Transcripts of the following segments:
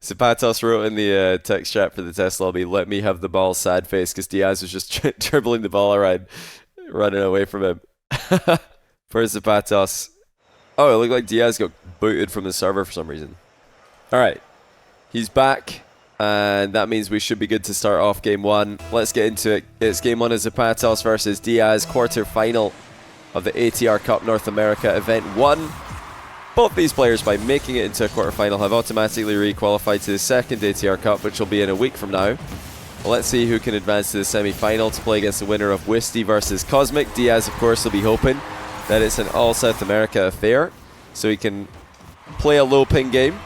Zapatos wrote in the text chat for the test lobby, "Let me have the ball, sad face," because Diaz was just dribbling the ball around, running away from him. For Zapatos. Oh, it looked like Diaz got booted from the server for some reason. Alright. He's back, and that means we should be good to start off game one. Let's get into it. It's game one of Zapatos versus Diaz, quarter-final of the ATR Cup North America Event 1. Both these players, by making it into a quarterfinal, have automatically re-qualified to the second ATR Cup, which will be in a week from now. Let's see who can advance to the semi-final to play against the winner of Wisty versus Cosmic. Diaz, of course, will be hoping that it's an all-South America affair, so he can play a low ping game.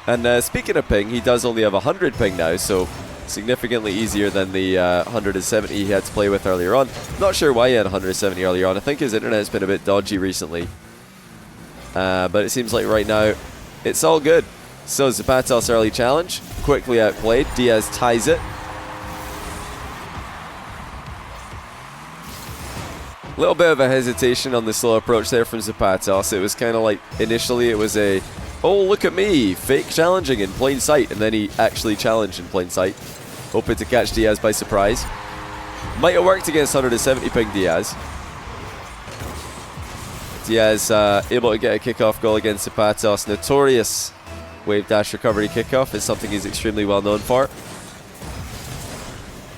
And speaking of ping, he does only have 100 ping now, so significantly easier than the 170 he had to play with earlier on. Not sure why he had 170 earlier on. I think his internet's been a bit dodgy recently. But it seems like right now it's all good. So Zapatos early challenge, quickly outplayed. Diaz ties it. A little bit of a hesitation on the slow approach there from Zapatos. It was kind of like, initially it was a, oh look at me, fake challenging in plain sight, and then he actually challenged in plain sight, hoping to catch Diaz by surprise. Might have worked against 170 ping Diaz. Diaz able to get a kickoff goal against Zapatos. Notorious wave dash recovery kickoff is something he's extremely well known for.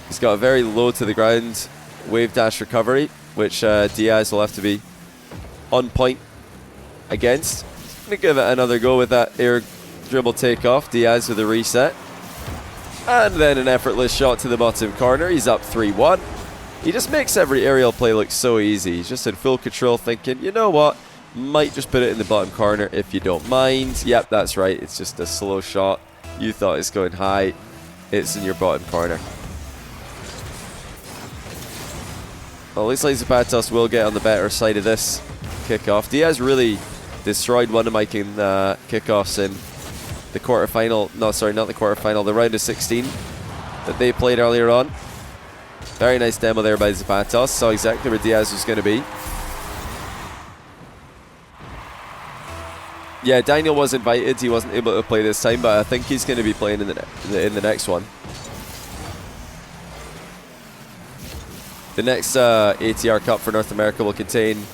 He's got a very low to the ground wave dash recovery, which Diaz will have to be on point against. I'm going to give it another go with that air dribble takeoff. Diaz with a reset. And then an effortless shot to the bottom corner. He's up 3-1. He just makes every aerial play look so easy. He's just in full control thinking, you know what, might just put it in the bottom corner if you don't mind. Yep, that's right, it's just a slow shot. You thought it's going high, it's in your bottom corner. Well, looks like Zapatos will get on the better side of this kickoff. Diaz really destroyed one of my kickoffs in the quarterfinal. No, sorry, not the quarterfinal, the round of 16 that they played earlier on. Very nice demo there by Zapatos. Saw exactly where Diaz was going to be. Yeah, Daniel was invited. He wasn't able to play this time, but I think he's going to be playing in the next one. The next ATR Cup for North America will contain,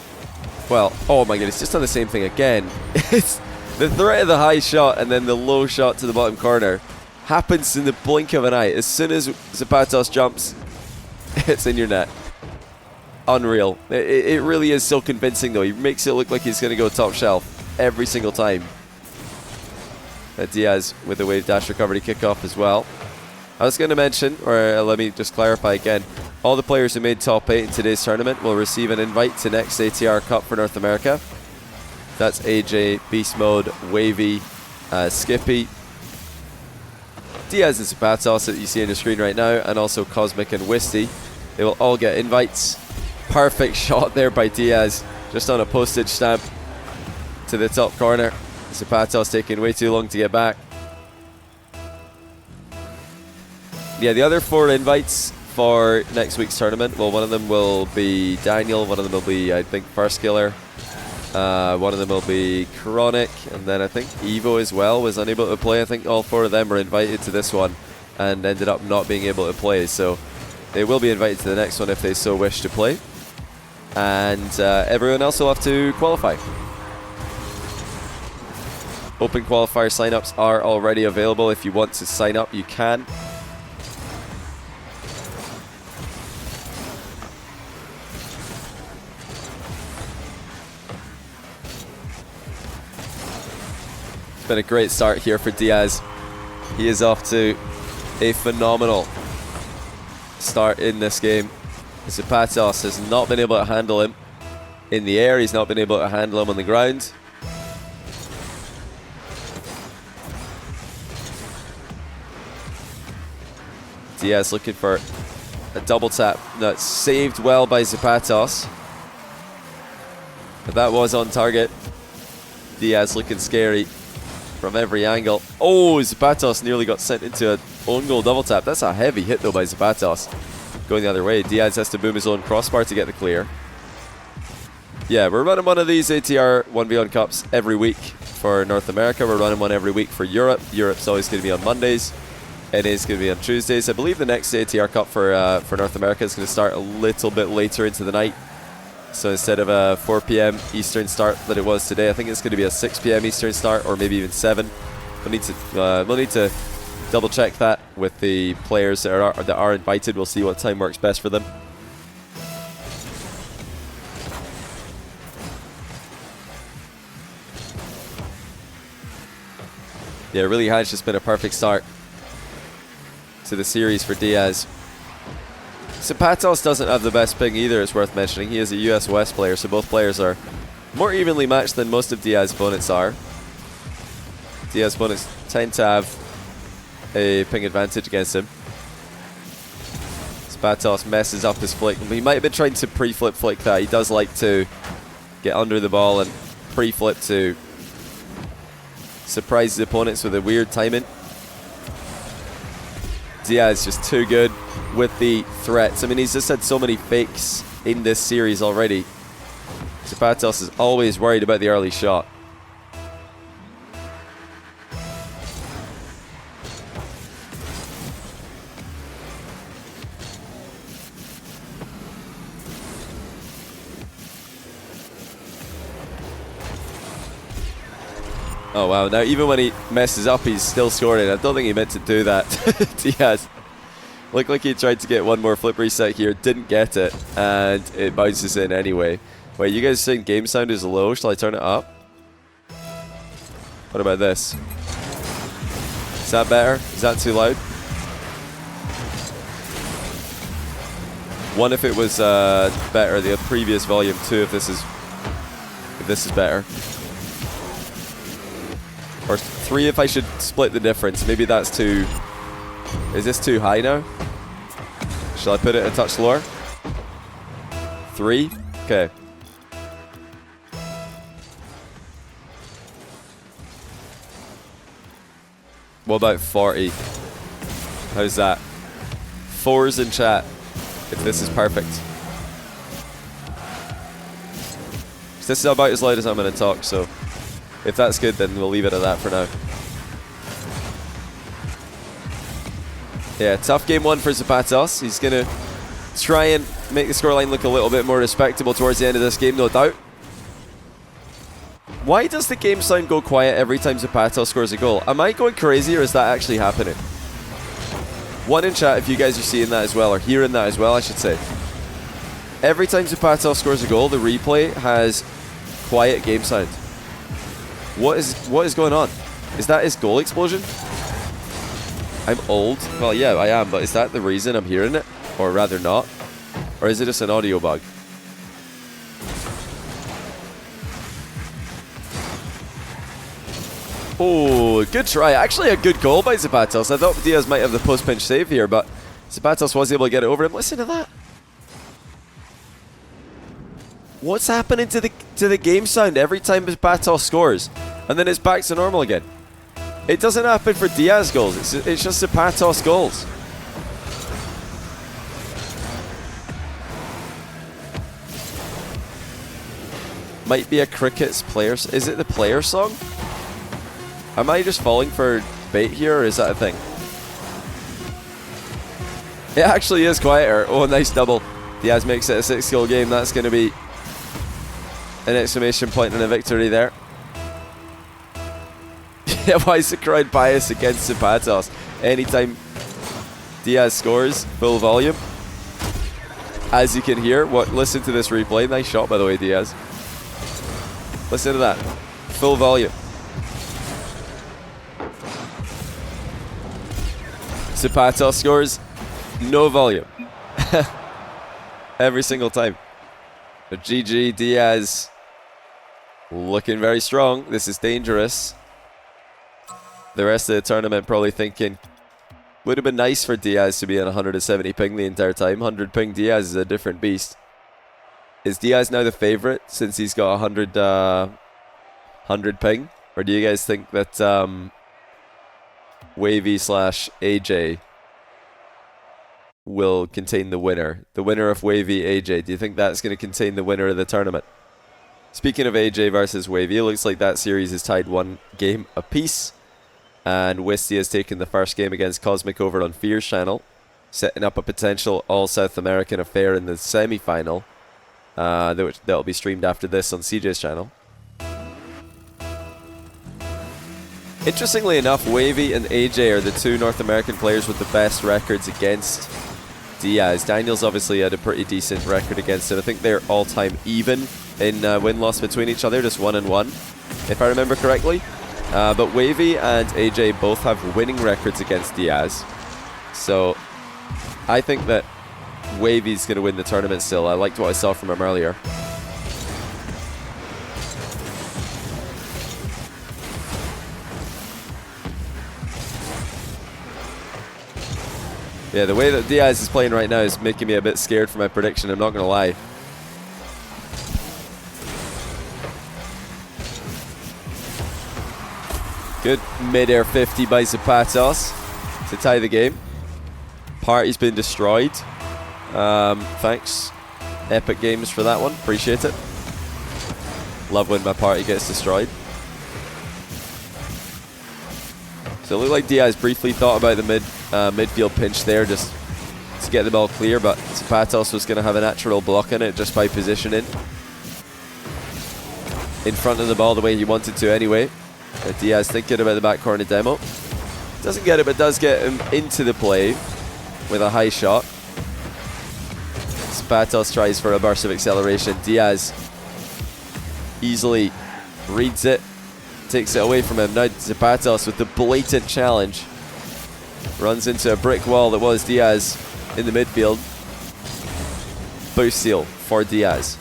well, oh my goodness, just on the same thing again. It's the threat of the high shot and then the low shot to the bottom corner happens in the blink of an eye. As soon as Zapatos jumps, it's in your net. Unreal. It really is so convincing though. He makes it look like he's going to go top shelf every single time. Diaz with the wave dash recovery kickoff as well. I was going to mention, or let me just clarify again, all the players who made top 8 in today's tournament will receive an invite to next ATR Cup for North America. That's AJ, Beast Mode, Wavy, Skippy, Diaz and Zapatos that you see on the screen right now, and also Cosmic and Wisty. They will all get invites. Perfect shot there by Diaz, just on a postage stamp to the top corner. Zapatos taking way too long to get back. Yeah, the other 4 invites for next week's tournament, well, one of them will be Daniel, one of them will be, I think, First Killer, one of them will be Chronic, and then I think Evo as well was unable to play. I think all 4 of them were invited to this one and ended up not being able to play, so they will be invited to the next one if they so wish to play. And everyone else will have to qualify. Open qualifier sign-ups are already available. If you want to sign up, you can. Been a great start here for Diaz. He is off to a phenomenal start in this game. Azapatos has not been able to handle him in the air. He's not been able to handle him on the ground. Diaz looking for a double tap. That's saved well by Azapatos. But that was on target. Diaz looking scary from every angle. Oh, Azapatos nearly got sent into an own goal double tap. That's a heavy hit though by Azapatos. Going the other way. Diaz has to boom his own crossbar to get the clear. Yeah, we're running one of these ATR 1v1 Cups every week for North America. We're running one every week for Europe. Europe's always going to be on Mondays. NA's going to be on Tuesdays. I believe the next ATR Cup for North America is going to start a little bit later into the night. So instead of a 4 p.m. Eastern start that it was today, I think it's going to be a 6 p.m. Eastern start, or maybe even 7. We'll need to double check that with the players that are invited. We'll see what time works best for them. Yeah, it really has just been a perfect start to the series for Diaz. aZapatos doesn't have the best ping either, it's worth mentioning. He is a US West player, so both players are more evenly matched than most of Diaz's opponents are. Diaz's opponents tend to have a ping advantage against him. aZapatos messes up his flick. He might have been trying to pre-flip flick that. He does like to get under the ball and pre-flip to surprise his opponents with a weird timing. Diaz just too good with the threats. I mean, he's just had so many fakes in this series already. aZapatos is always worried about the early shot. Oh wow, now even when he messes up, he's still scoring. I don't think he meant to do that. Diaz looked like he tried to get one more flip reset here, didn't get it, and it bounces in anyway. Wait, you guys saying game sound is low? Shall I turn it up? What about this? Is that better? Is that too loud? One if it was better, the previous volume. Two if this is better. Or 3 if I should split the difference. Maybe that's too... Is this too high now? Shall I put it a touch lower? 3? Okay. What about 40? How's that? 4s in chat if this is perfect. This is about as loud as I'm going to talk, so... If that's good, then we'll leave it at that for now. Yeah, tough game one for aZapatos. He's going to try and make the scoreline look a little bit more respectable towards the end of this game, no doubt. Why does the game sound go quiet every time aZapatos scores a goal? Am I going crazy, or is that actually happening? One in chat if you guys are seeing that as well, or hearing that as well, I should say. Every time aZapatos scores a goal, the replay has quiet game sound. What is going on? Is that his goal explosion? I'm old. Well, yeah, I am, but is that the reason I'm hearing it? Or rather not? Or is it just an audio bug? Oh, good try. Actually, a good goal by aZapatos. I thought Diaz might have the post-pinch save here, but aZapatos was able to get it over him. Listen to that. What's happening to the game sound every time aZapatos scores? And then it's back to normal again. It doesn't happen for Diaz goals. It's just aZapatos goals. Might be a Cricket's players. Is it the player song? Am I just falling for bait here, or is that a thing? It actually is quieter. Oh, nice double. Diaz makes it a 6-goal game. That's going to be an exclamation point and a victory there. Yeah, why is the crowd biased against aZapatos? Anytime Diaz scores, full volume. As you can hear, listen to this replay. Nice shot, by the way, Diaz. Listen to that. Full volume. aZapatos scores, no volume. Every single time. But GG, Diaz looking very strong. This is dangerous. The rest of the tournament probably thinking, would have been nice for Diaz to be on 170 ping the entire time. 100 ping Diaz is a different beast. Is Diaz now the favorite since he's got 100 ping? Or do you guys think that Wavy/AJ will contain the winner? The winner of Wavy AJ. Do you think that's going to contain the winner of the tournament? Speaking of AJ versus Wavy, it looks like that series is tied 1 game apiece. And Wisty has taken the first game against Cosmic over on Fear's channel, setting up a potential all-South American affair in the semi-final. That'll be streamed after this on CJ's channel. Interestingly enough, Wavy and AJ are the 2 North American players with the best records against Diaz. Daniel's obviously had a pretty decent record against him. I think they're all-time even in win-loss between each other, just 1-1, if I remember correctly. But Wavy and AJ both have winning records against Diaz. So I think that Wavy's going to win the tournament still. I liked what I saw from him earlier. Yeah, the way that Diaz is playing right now is making me a bit scared for my prediction, I'm not going to lie. Good mid-air 50 by aZapatos to tie the game. Party's been destroyed. Thanks, Epic Games, for that one. Appreciate it. Love when my party gets destroyed. So it looked like Diaz briefly thought about the midfield pinch there, just to get the ball clear, but aZapatos was going to have a natural block in it just by positioning in front of the ball the way he wanted to anyway. Diaz thinking about the back corner demo. Doesn't get it, but does get him into the play with a high shot. aZapatos tries for a burst of acceleration. Diaz easily reads it, takes it away from him. Now aZapatos with the blatant challenge. Runs into a brick wall that was Diaz in the midfield. Boost seal for Diaz.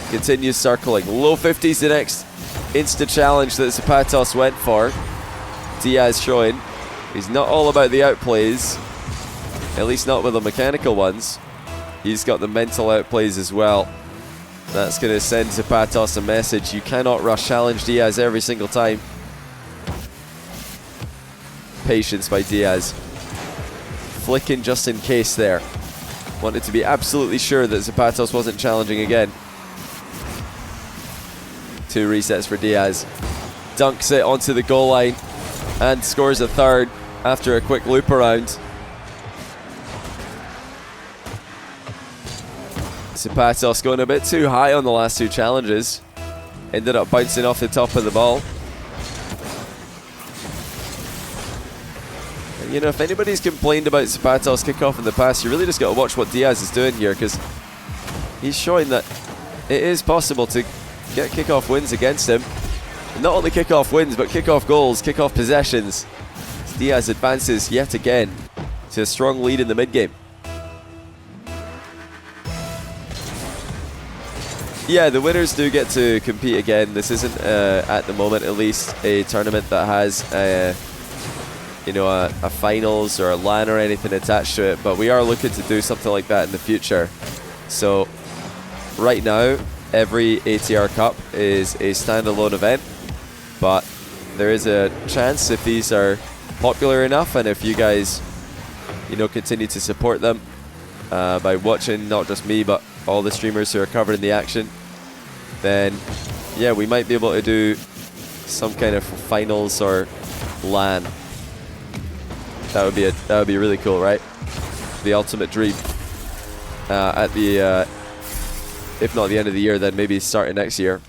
Continues circling. Low 50s the next insta challenge that aZapatos went for. Diaz showing he's not all about the outplays, at least not with the mechanical ones. He's got the mental outplays as well. That's going to send aZapatos a message. You cannot rush challenge Diaz every single time. Patience by Diaz. Flicking just in case there. Wanted to be absolutely sure that aZapatos wasn't challenging again. 2 resets for Diaz. Dunks it onto the goal line and scores a third after a quick loop around. aZapatos going a bit too high on the last 2 challenges. Ended up bouncing off the top of the ball. And, you know, if anybody's complained about aZapatos kickoff in the past, you really just got to watch what Diaz is doing here, because he's showing that it is possible to get kickoff wins against him. And not only kickoff wins, but kickoff goals, kickoff possessions. Diaz advances yet again to a strong lead in the mid-game. Yeah, the winners do get to compete again. This isn't, at the moment at least, a tournament that has you know, a finals or a LAN or anything attached to it, but we are looking to do something like that in the future. So right now, every ATR Cup is a standalone event, but there is a chance, if these are popular enough and if you guys, you know, continue to support them by watching not just me but all the streamers who are covering the action, then yeah, we might be able to do some kind of finals or LAN. That would be really cool, right? The ultimate dream. At the if not the end of the year, then maybe starting next year.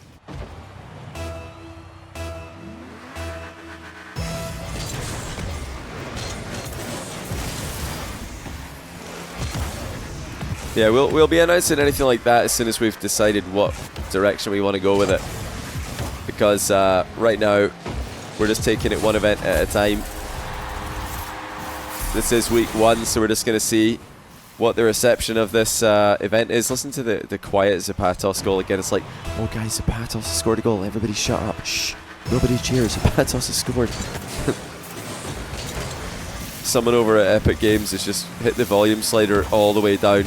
Yeah, we'll be announcing anything like that as soon as we've decided what direction we want to go with it. Because right now, we're just taking it one event at a time. This is week 1, so we're just going to see what the reception of this event is. Listen to the quiet aZapatos goal again. It's like, oh guys, aZapatos has scored a goal. Everybody shut up. Shh. Nobody cheers. aZapatos has scored. Someone over at Epic Games has just hit the volume slider all the way down.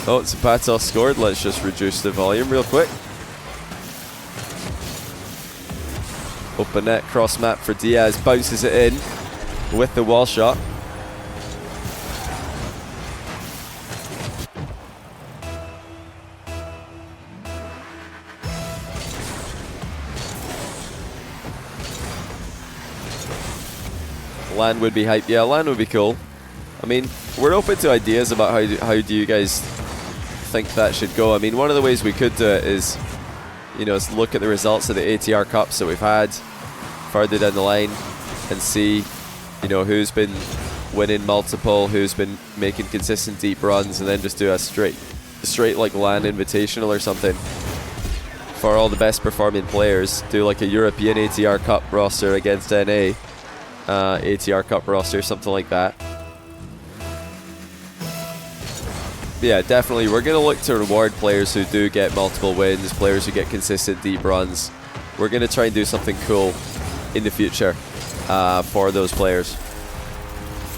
Oh, aZapatos scored. Let's just reduce the volume real quick. Open net, cross map for Diaz. Bounces it in with the wall shot. LAN would be hype. Yeah, LAN would be cool. I mean, we're open to ideas about how do you guys think that should go. I mean, one of the ways we could do it is, you know, is look at the results of the ATR Cups that we've had further down the line and see, you know, who's been winning multiple, who's been making consistent deep runs, and then just do a straight like LAN invitational or something for all the best performing players. Do like a European ATR Cup roster against NA ATR Cup roster, something like that. Yeah, definitely. We're going to look to reward players who do get multiple wins, players who get consistent deep runs. We're going to try and do something cool in the future for those players.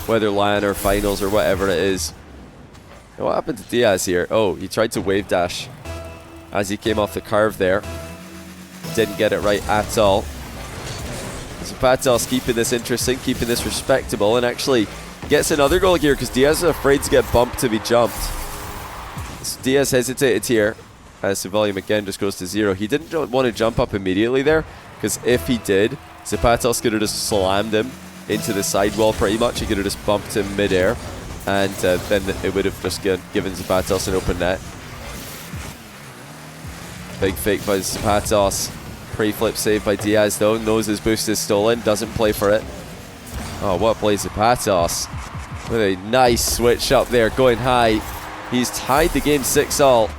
Whether LAN or finals or whatever it is. What happened to Diaz here? Oh, he tried to wave dash as he came off the curve there. Didn't get it right at all. aZapatos keeping this interesting, keeping this respectable, and actually gets another goal here because Diaz is afraid to get bumped to be jumped. So Diaz hesitated here as the volume again just goes to 0. He didn't want to jump up immediately there because if he did, aZapatos could have just slammed him into the sidewall pretty much. He could have just bumped him mid-air, and then it would have just given aZapatos an open net. Big fake by aZapatos. Pre-flip save by Diaz though. Knows his boost is stolen. Doesn't play for it. Oh, what play aZapatos. With a nice switch up there. Going high. He's tied the game 6-all.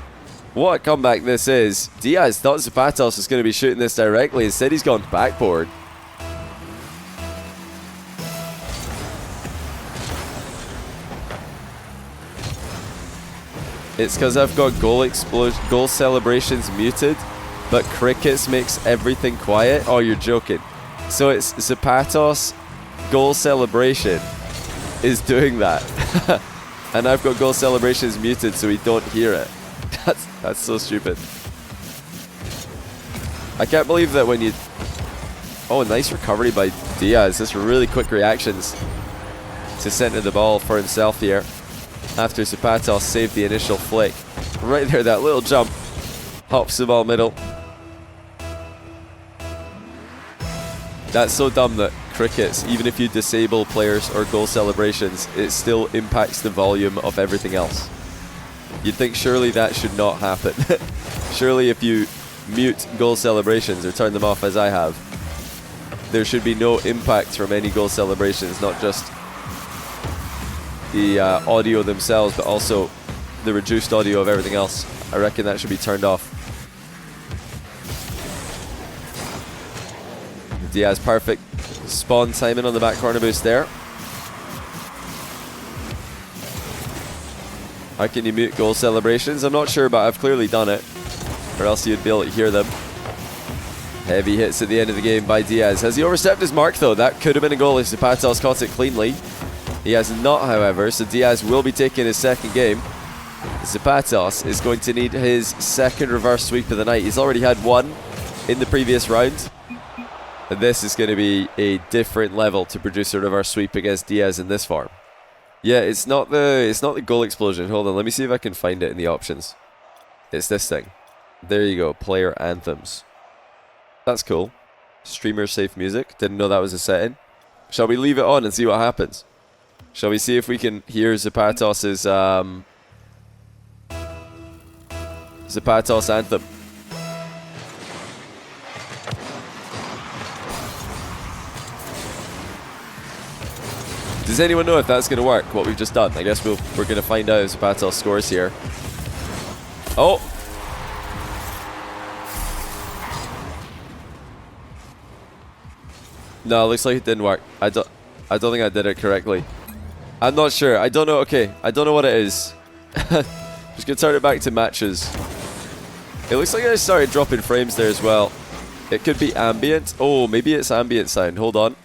What a comeback this is. Diaz thought aZapatos was going to be shooting this directly. Instead he's gone backboard. It's because I've got goal celebrations muted, but crickets makes everything quiet. Oh, you're joking. So it's aZapatos goal celebration is doing that. And I've got goal celebrations muted so we don't hear it. That's so stupid. I can't believe that when you... Oh, nice recovery by Diaz. That's really quick reactions to center the ball for himself here. After aZapatos saved the initial flick. Right there, that little jump. Hops the ball middle. That's so dumb that crickets, even if you disable players or goal celebrations, it still impacts the volume of everything else. You'd think surely that should not happen. Surely if you mute goal celebrations or turn them off as I have, there should be no impact from any goal celebrations, not just the audio themselves, but also the reduced audio of everything else. I reckon that should be turned off. Diaz, perfect spawn timing on the back corner boost there. How can you mute goal celebrations? I'm not sure, but I've clearly done it, or else you'd be able to hear them. Heavy hits at the end of the game by Diaz. Has he overstepped his mark though? That could have been a goal if aZapatos caught it cleanly. He has not, however, so Diaz will be taking his second game. aZapatos is going to need his second reverse sweep of the night. He's already had one in the previous round. And this is going to be a different level to produce a reverse sweep against Diaz in this form. Yeah, it's not the goal explosion. Hold on, let me see if I can find it in the options. It's this thing. There you go, player anthems. That's cool. Streamer safe music. Didn't know that was a setting. Shall we leave it on and see what happens? Shall we see if we can hear aZapatos's aZapatos anthem? Does anyone know if that's going to work, what we've just done? I guess we're going to find out if aZapatos scores here. Oh! No, it looks like it didn't work. I don't think I did it correctly. I'm not sure. I don't know. Okay, I don't know what it is. Just going to turn it back to matches. It looks like I started dropping frames there as well. It could be ambient. Oh, maybe it's ambient sound. Hold on.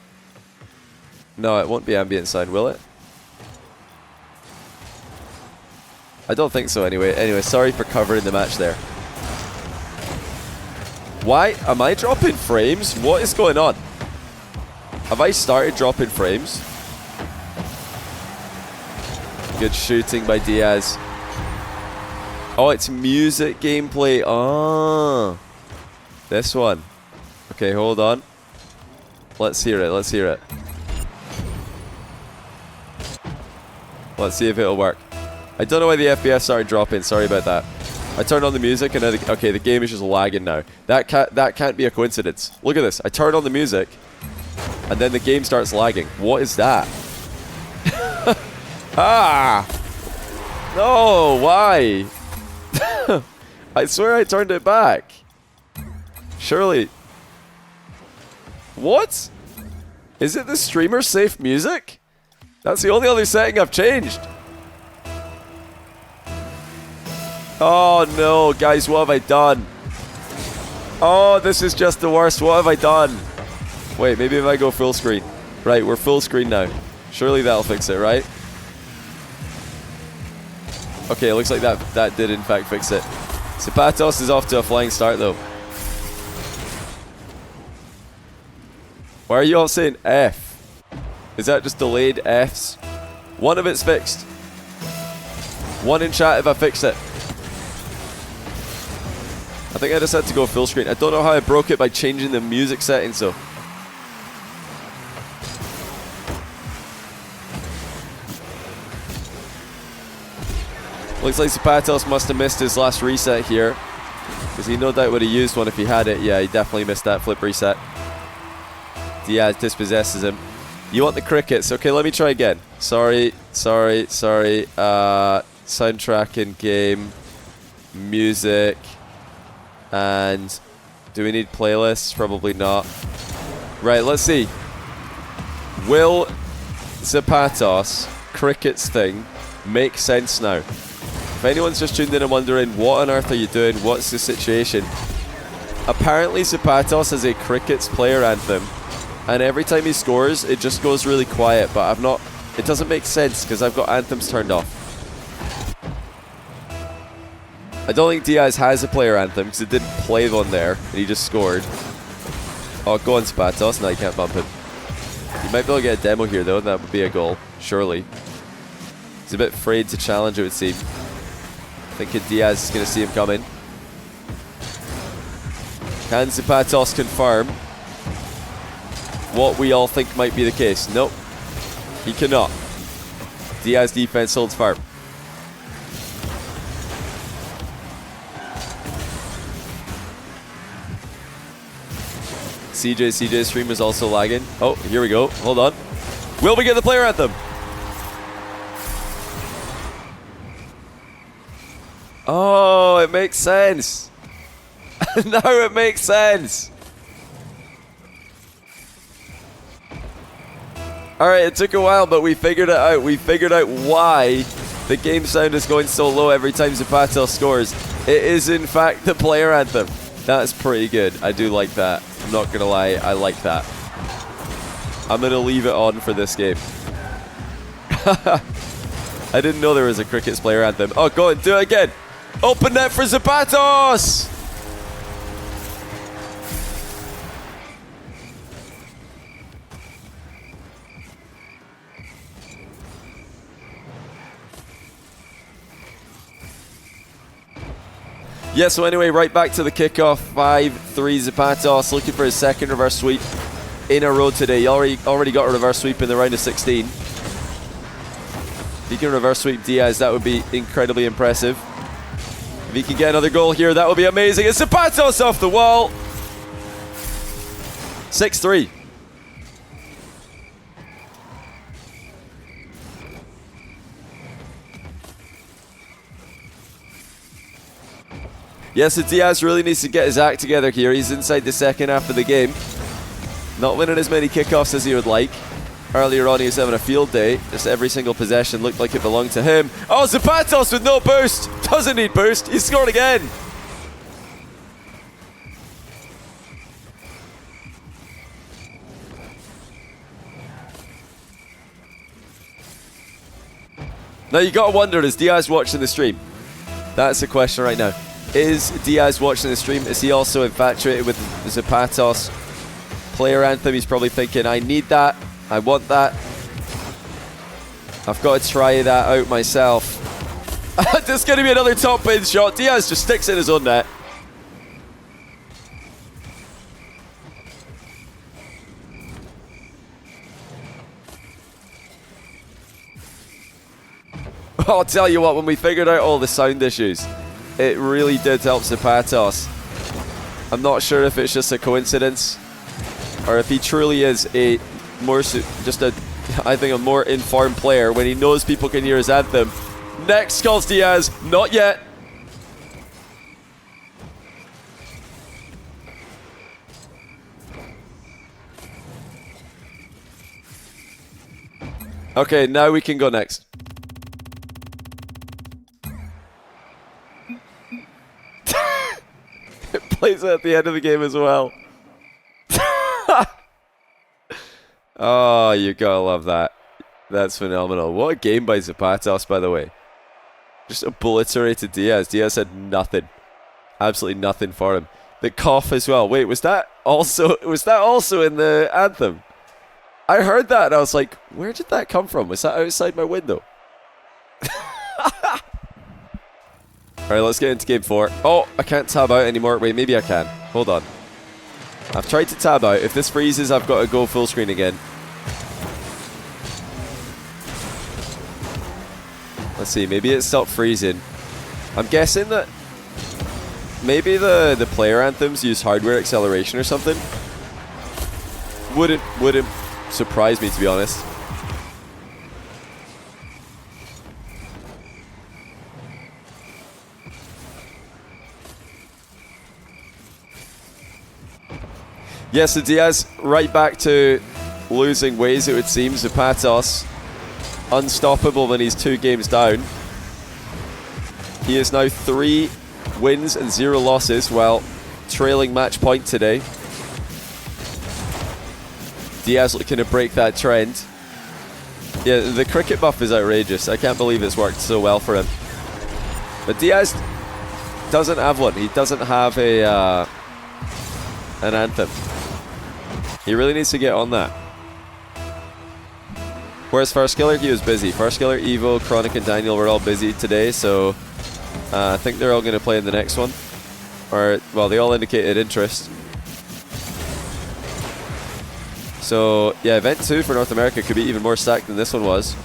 No, it won't be ambient sound, will it? I don't think so anyway. Anyway, sorry for covering the match there. Why am I dropping frames? What is going on? Have I started dropping frames? Good shooting by Diaz. Oh, it's music gameplay. Oh, this one. Okay, hold on. Let's hear it. Let's hear it. Let's see if it'll work. I don't know why the FPS started dropping. Sorry about that. I turned on the music and okay, the game is just lagging now. That can't be a coincidence. Look at this. I turn on the music and then the game starts lagging. What is that? Ah! No, why? I swear I turned it back. Surely. What? Is it the streamer safe music? That's the only other setting I've changed. Oh no, guys, what have I done? Oh, this is just the worst. What have I done? Wait, maybe if I go full screen. Right, we're full screen now. Surely that'll fix it, right? Okay, it looks like that did in fact fix it. aZapatos is off to a flying start though. Why are you all saying F? Is that just delayed Fs? One of it's fixed. One in chat if I fixed it. I think I just had to go full screen. I don't know how I broke it by changing the music settings though. Looks like aZapatos must have missed his last reset here, because he no doubt would have used one if he had it. Yeah, he definitely missed that flip reset. Diaz dispossesses him. You want the crickets? Okay, let me try again. Sorry. Soundtrack in game. Music. And do we need playlists? Probably not. Right, let's see. Will aZapatos crickets thing make sense now? If anyone's just tuned in and wondering, what on earth are you doing? What's the situation? Apparently aZapatos has a crickets player anthem, and every time he scores, it just goes really quiet, but I've not... It doesn't make sense, because I've got anthems turned off. I don't think Diaz has a player anthem, because it didn't play one there, and he just scored. Oh, go on aZapatos. No, you can't bump him. You might be able to get a demo here, though, and that would be a goal, surely. He's a bit afraid to challenge, it would seem. Thinking Diaz is going to see him coming. Can aZapatos confirm what we all think might be the case? Nope. He cannot. Diaz defense holds firm. CJ's stream is also lagging. Oh, here we go. Hold on. Will we get the player anthem? Oh, it makes sense. Now it makes sense. Alright, it took a while, but we figured it out. We figured out why the game sound is going so low every time aZapatos scores. It is, in fact, the player anthem. That's pretty good. I do like that. I'm not going to lie. I like that. I'm going to leave it on for this game. I didn't know there was a crickets player anthem. Oh, go on. Do it again. Open net for aZapatos! Yeah, so anyway, right back to the kickoff. 5-3 aZapatos looking for his second reverse sweep in a row today. He already got a reverse sweep in the round of 16. If he can reverse sweep Diaz, that would be incredibly impressive. If he can get another goal here, that would be amazing. It's aZapatos off the wall. 6-3. Yes, so Diaz really needs to get his act together here. He's inside the second half of the game. Not winning as many kickoffs as he would like. Earlier on, he was having a field day. Just every single possession looked like it belonged to him. Oh, aZapatos with no boost. Doesn't need boost. He scored again. Now, you got to wonder, is Diaz watching the stream? That's the question right now. Is Diaz watching the stream? Is he also infatuated with the aZapatos player anthem? He's probably thinking, I need that. I want that. I've got to try that out myself. There's going to be another top pin shot. Diaz just sticks in his own net. I'll tell you what, when we figured out all the sound issues, it really did help aZapatos. I'm not sure if it's just a coincidence or if he truly is a more I think a more informed player when he knows people can hear his anthem. Next calls Diaz, not yet. Okay, now we can go next. It plays at the end of the game as well. Oh, you gotta love that. That's phenomenal. What a game by aZapatos, by the way. Just obliterated Diaz. Diaz had nothing. Absolutely nothing for him. The cough as well. Wait, was that also in the anthem? I heard that and I was like, where did that come from? Was that outside my window? Alright, let's get into game 4. Oh, I can't tab out anymore. Wait, maybe I can. Hold on. I've tried to tab out. If this freezes, I've got to go full screen again. Let's see, maybe it stopped freezing. I'm guessing that maybe the player anthems use hardware acceleration or something. Wouldn't surprise me, to be honest. Yes, so Diaz right back to losing ways, it would seem. aZapatos unstoppable when he's 2 games down. He is now 3 wins and 0 losses while trailing match point today. Diaz looking to break that trend. Yeah, the cricket buff is outrageous. I can't believe it's worked so well for him. But Diaz doesn't have one. He doesn't have an anthem. He really needs to get on that. Whereas First Killer, he was busy. First Killer, Evo, Chronic, and Daniel were all busy today, so I think they're all going to play in the next one. Or, well, they all indicated interest. So, yeah, Event 2 for North America could be even more stacked than this one was.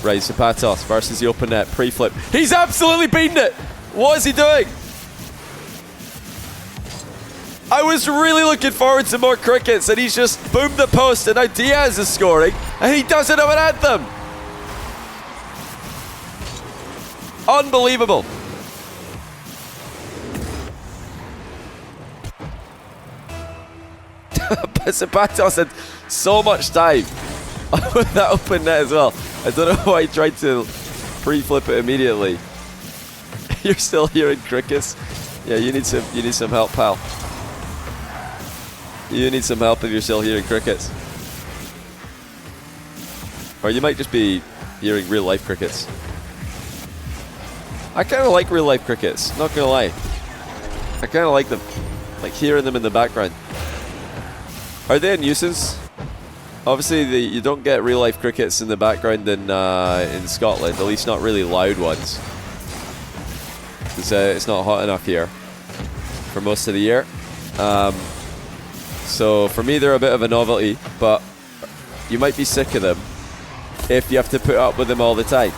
Right, aZapatos versus the open net, pre-flip. He's absolutely beaten it! What is he doing? I was really looking forward to more crickets and he's just boomed the post and now Diaz is scoring and he doesn't have an anthem. Unbelievable. aZapatos had so much time with that open net as well. I don't know why he tried to pre-flip it immediately. You're still hearing crickets? Yeah, you need some help, pal. You need some help if you're still hearing crickets. Or you might just be hearing real life crickets. I kind of like real life crickets, not gonna lie. I kind of like them. Like hearing them in the background. Are they a nuisance? Obviously you don't get real life crickets in the background in Scotland, at least not really loud ones. Because it's not hot enough here for most of the year. So for me they're a bit of a novelty, but you might be sick of them if you have to put up with them all the time.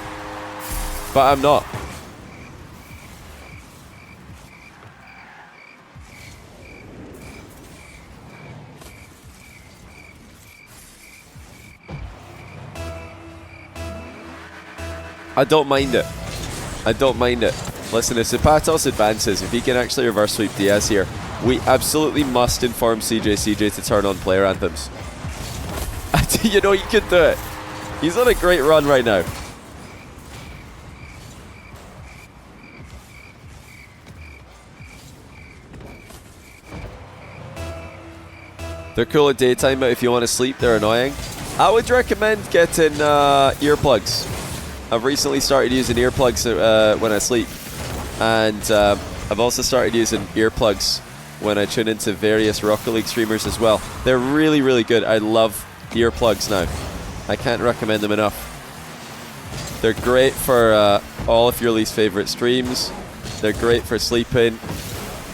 But I'm not. I don't mind it. I don't mind it. Listen, if aZapatos advances, if he can actually reverse sweep Diaz here, we absolutely must inform CJ to turn on player anthems. You know, you could do it. He's on a great run right now. They're cool at daytime, but if you want to sleep, they're annoying. I would recommend getting earplugs. I've recently started using earplugs when I sleep. And I've also started using earplugs when I tune into various Rocket League streamers as well. They're really, really good. I love earplugs now. I can't recommend them enough. They're great for all of your least favorite streams. They're great for sleeping.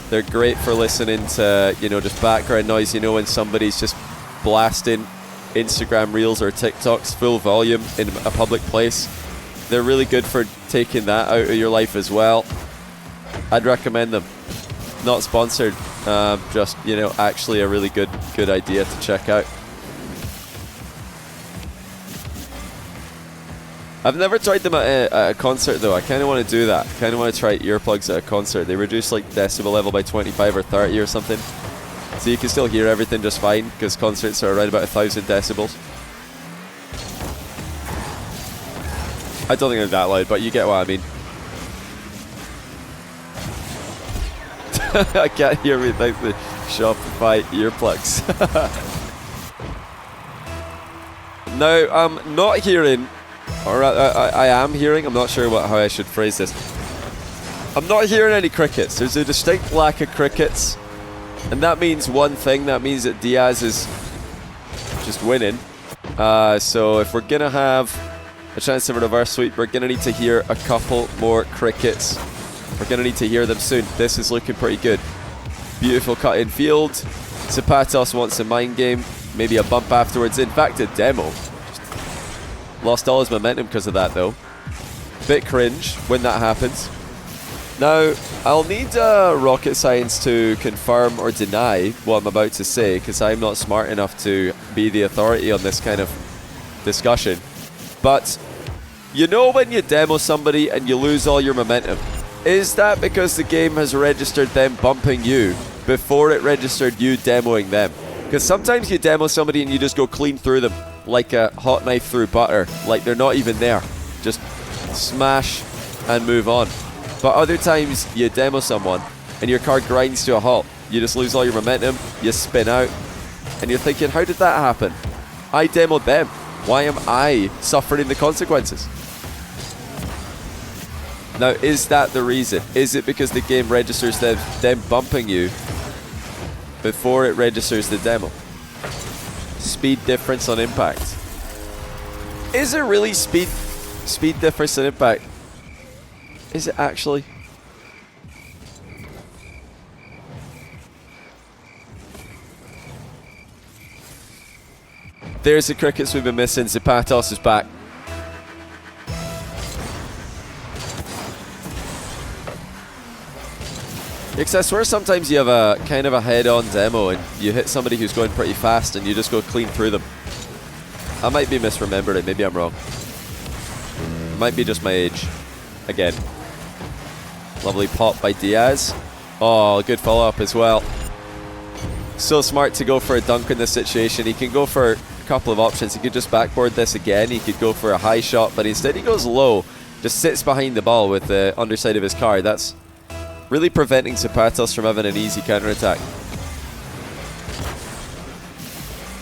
They're great for listening to, you know, just background noise. You know, when somebody's just blasting Instagram Reels or TikToks full volume in a public place. They're really good for taking that out of your life as well. I'd recommend them. Not sponsored, just, you know, actually a really good idea to check out. I've never tried them at a concert though. I kind of want to do that. Kind of want to try earplugs at a concert. They reduce like decibel level by 25 or 30 or something, so you can still hear everything just fine, because concerts are around about 1,000 decibels. I don't think they're that loud, but you get what I mean. I can't hear me without the Shopify earplugs. Now, I'm not hearing, or I am hearing, I'm not sure how I should phrase this. I'm not hearing any crickets. There's a distinct lack of crickets. And that means one thing. That means that Diaz is just winning. So if we're going to have a chance of a reverse sweep, we're going to need to hear a couple more crickets. We're going to need to hear them soon. This is looking pretty good. Beautiful cut in field. aZapatos wants a mind game. Maybe a bump afterwards. In fact, a demo. Lost all his momentum because of that, though. Bit cringe when that happens. Now, I'll need rocket science to confirm or deny what I'm about to say, because I'm not smart enough to be the authority on this kind of discussion. But you know when you demo somebody and you lose all your momentum, is that because the game has registered them bumping you before it registered you demoing them? Because sometimes you demo somebody and you just go clean through them like a hot knife through butter, like they're not even there. Just smash and move on. But other times you demo someone and your car grinds to a halt. You just lose all your momentum, you spin out, and you're thinking, how did that happen? I demoed them. Why am I suffering the consequences? Now, is that the reason? Is it because the game registers them bumping you before it registers the demo? Speed difference on impact. Is it really speed difference on impact? Is it actually? There's the crickets we've been missing. aZapatos is back. Because I swear sometimes you have a kind of a head-on demo and you hit somebody who's going pretty fast and you just go clean through them. I might be misremembering, maybe I'm wrong. Might be just my age. Again. Lovely pop by Diaz. Oh, good follow-up as well. So smart to go for a dunk in this situation. He can go for a couple of options. He could just backboard this again. He could go for a high shot, but instead he goes low. Just sits behind the ball with the underside of his car. That's really preventing aZapatos from having an easy counter-attack.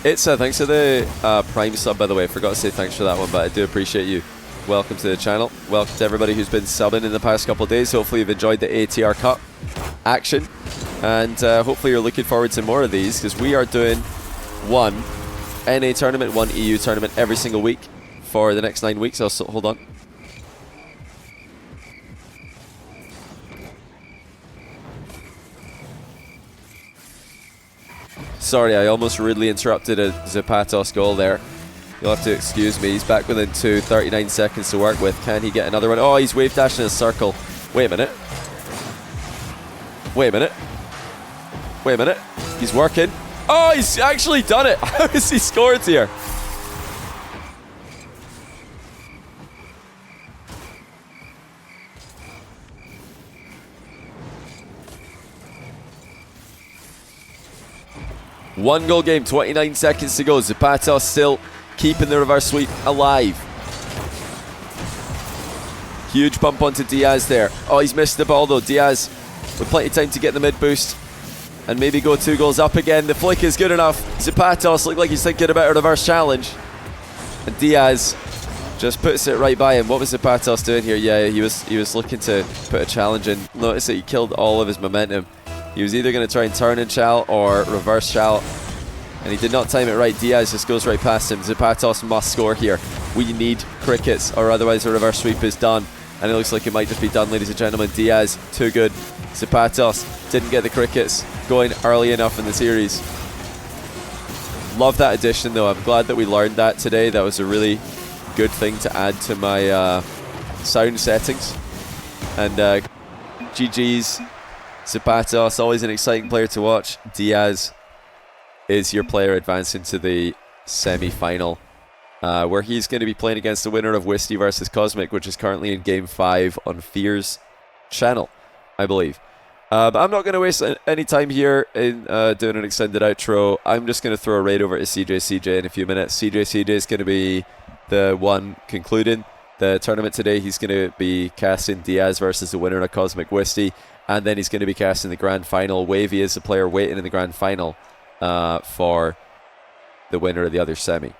It's thanks for the Prime sub, by the way. I forgot to say thanks for that one, but I do appreciate you. Welcome to the channel. Welcome to everybody who's been subbing in the past couple of days. Hopefully you've enjoyed the ATR Cup action. And hopefully you're looking forward to more of these, because we are doing one NA tournament, one EU tournament every single week for the next 9 weeks. Also, hold on. Sorry, I almost rudely interrupted a aZapatos goal there. You'll have to excuse me. He's back within 39 seconds to work with. Can he get another one? Oh, he's wave dashing in a circle. Wait a minute. Wait a minute. Wait a minute. He's working. Oh, he's actually done it. How has he scored here? One goal game, 29 seconds to go. aZapatos still keeping the reverse sweep alive. Huge bump onto Diaz there. Oh, he's missed the ball though. Diaz with plenty of time to get the mid boost and maybe go 2 goals up again. The flick is good enough. aZapatos looked like he's thinking about a reverse challenge. And Diaz just puts it right by him. What was aZapatos doing here? Yeah, he was looking to put a challenge in. Notice that he killed all of his momentum. He was either going to try and turn and chal or reverse chal, and he did not time it right. Diaz just goes right past him. aZapatos must score here. We need crickets, or otherwise the reverse sweep is done. And it looks like it might just be done, ladies and gentlemen. Diaz, too good. aZapatos didn't get the crickets going early enough in the series. Love that addition, though. I'm glad that we learned that today. That was a really good thing to add to my sound settings. And GG's Zapatos, always an exciting player to watch. Diaz is your player advancing to the semi-final, where he's going to be playing against the winner of Wisty versus Cosmic, which is currently in Game 5 on Fear's channel, I believe. But I'm not going to waste any time here in doing an extended outro. I'm just going to throw a raid over to CJ in a few minutes. CJ is going to be the one concluding the tournament today. He's going to be casting Diaz versus the winner of Cosmic Wisty, and then he's going to be casting the grand final. Wavy is the player waiting in the grand final for the winner of the other semi.